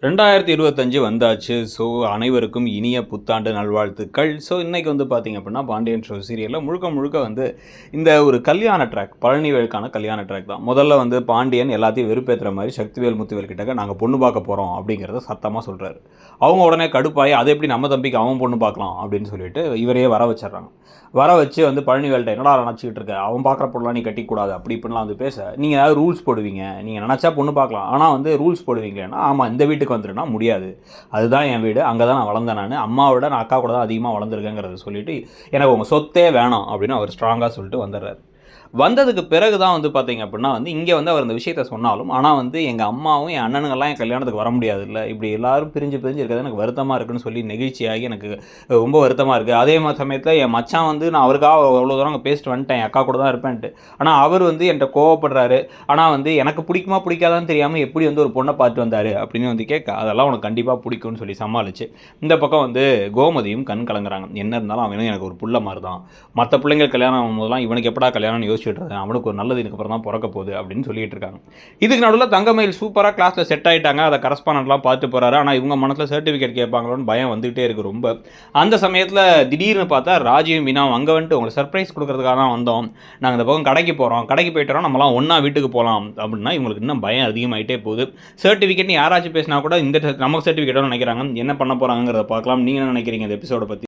2025 வந்தாச்சு. ஸோ, அனைவருக்கும் இனிய புத்தாண்டு நல்வாழ்த்துக்கள். ஸோ, இன்னைக்கு வந்து பார்த்தீங்க அப்படின்னா, பாண்டியன் ஷோ சீரியல்ல முழுக்க முழுக்க வந்து இந்த ஒரு கல்யாண ட்ராக், பழனிவேலுக்கான கல்யாண ட்ராக் தான். முதல்ல வந்து பாண்டியன் எல்லாத்தையும் வெறுப்பேத்துற மாரி சக்திவேல், முத்துவேல் கிட்டக்க நாங்க பொண்ணு பார்க்க போறோம் அப்படிங்கிறத சத்தமா சொல்றாரு. அவங்க உடனே கடுப்பாயி, "அது எப்படி நம்ம தம்பிக்கு அவன் பொண்ணு பார்க்கலாம்?" அப்படின்னு சொல்லிட்டு இவரையே வர வச்சுடுறாங்க. வர வச்சு வந்து பழனிவேல்ட்ட, "என்னடா நினச்சுக்கிட்டு இருக்க? அவன் பார்க்குற பொண்ணலாம் நீ கட்டிக்கூடாது." அப்படி இப்படின்லாம் வந்து பேச, "நீங்க ஏதாவது ரூல்ஸ் போடுவீங்க. நீங்க நினச்சா பொண்ணு பார்க்கலாம். ஆனா வந்து ரூல்ஸ் போடுவீங்களேன்னா, ஆமா இந்த வீட்டுக்கு வந்துருன்னா முடியாது. அதுதான் என் வீடு. அங்க தான் நான் வளர்ந்தேன் நானு. அம்மாவை விட நான் அக்கா கூட தான் அதிகமா வளர்ந்துருக்கேங்கிறத சொல்லிட்டு, எனக்கு உங்க சொத்தே வேணாம்." அப்படின்னு அவர் ஸ்ட்ராங்கா சொல்லிட்டு வந்துடுறாரு. வந்ததுக்கு பிறகு தான் வந்து பார்த்தீங்க அப்படின்னா வந்து, இங்க வந்து அவர் இந்த விஷயத்த சொன்னாலும், ஆனா வந்து எங்க அம்மாவும், என் அண்ணனுங்கலாம் என் கல்யாணத்துக்கு வர முடியாதுல்ல. இப்படி எல்லாரும் பிரிஞ்சு பிரிஞ்சு இருக்கிறது எனக்கு வருத்தமா இருக்குன்னு சொல்லி நெகிழ்ச்சியாகி எனக்கு ரொம்ப வருத்தமா இருக்கு. அதே சமயத்தில என் மச்சான் வந்து நான் அவருக்காக அவ்வளோ தூரம் அங்க பேசிட்டு வந்துட்டேன். என் அக்கா கூட தான் இருப்பேன்ட்டு. ஆனா அவர் வந்து என்ட்ட கோவப்படுறாரு. ஆனா வந்து எனக்கு பிடிக்குமா பிடிக்காதான்னு தெரியாம எப்படி வந்து ஒரு பொண்ண பார்த்துட்டு வந்தாரு அப்படின்னு வந்து கேட்க, அதெல்லாம் உனக்கு கண்டிப்பா பிடிக்கும்னு சொல்லி சமாளிச்சு, இந்த பக்கம் வந்து கோமதியும் கண் கலங்குறாங்க. என்ன இருந்தாலும் அவனும் எனக்கு ஒரு புள்ள மாரி தான். மத்த பிள்ளைங்க கல்யாணம் ஆகும்போதெல்லாம் இவனுக்கு எப்படா கல்யாணம்னு யோசிச்சுட்டு இருந்தேன். அவனுக்கு ஒரு நல்லது இதுக்கப்புறம் தான் பொறக்க போகுது அப்படின்னு சொல்லிட்டு இருக்காங்க. இதுக்கு நடுவுல தங்கமயில் சூப்பரா கிளாஸ்ல செட் ஆயிட்டாங்க. அத கரஸ்பாண்டன்ட்லாம் பார்த்து போறாரு. ஆனா இவங்க மனசுல சர்டிஃபிகேட் கேட்பாங்களோன்னு பயம் வந்துகிட்டே இருக்கு ரொம்ப. அந்த சமயத்துல திடீர்னு பார்த்தா ராஜியும் மீனாவும் அங்க வந்துட்டு உங்களுக்கு சர்ப்ரைஸ் குடுக்கறதுக்காக தான் வந்தோம். நாங்க இந்த பக்கம் கடைக்கு போறோம். கடைக்கு போயிட்டு வரோம். நம்மலாம் ஒண்ணா வீட்டுக்கு போலாம் அப்படின்னா இவங்களுக்கு இன்னும் பயம் அதிகமாயிட்டே போகுது. சர்டிஃபிகேட்னு யாராச்சும் பேசினா கூட இந்த நமக்கு சர்டிஃபிகேட்டோட நினைக்கிறாங்க. என்ன பண்ண போறாங்கங்கிறத பார்க்கலாம். நீங்க என்ன நினைக்கிறீங்க இந்த எபிசோட பத்தி?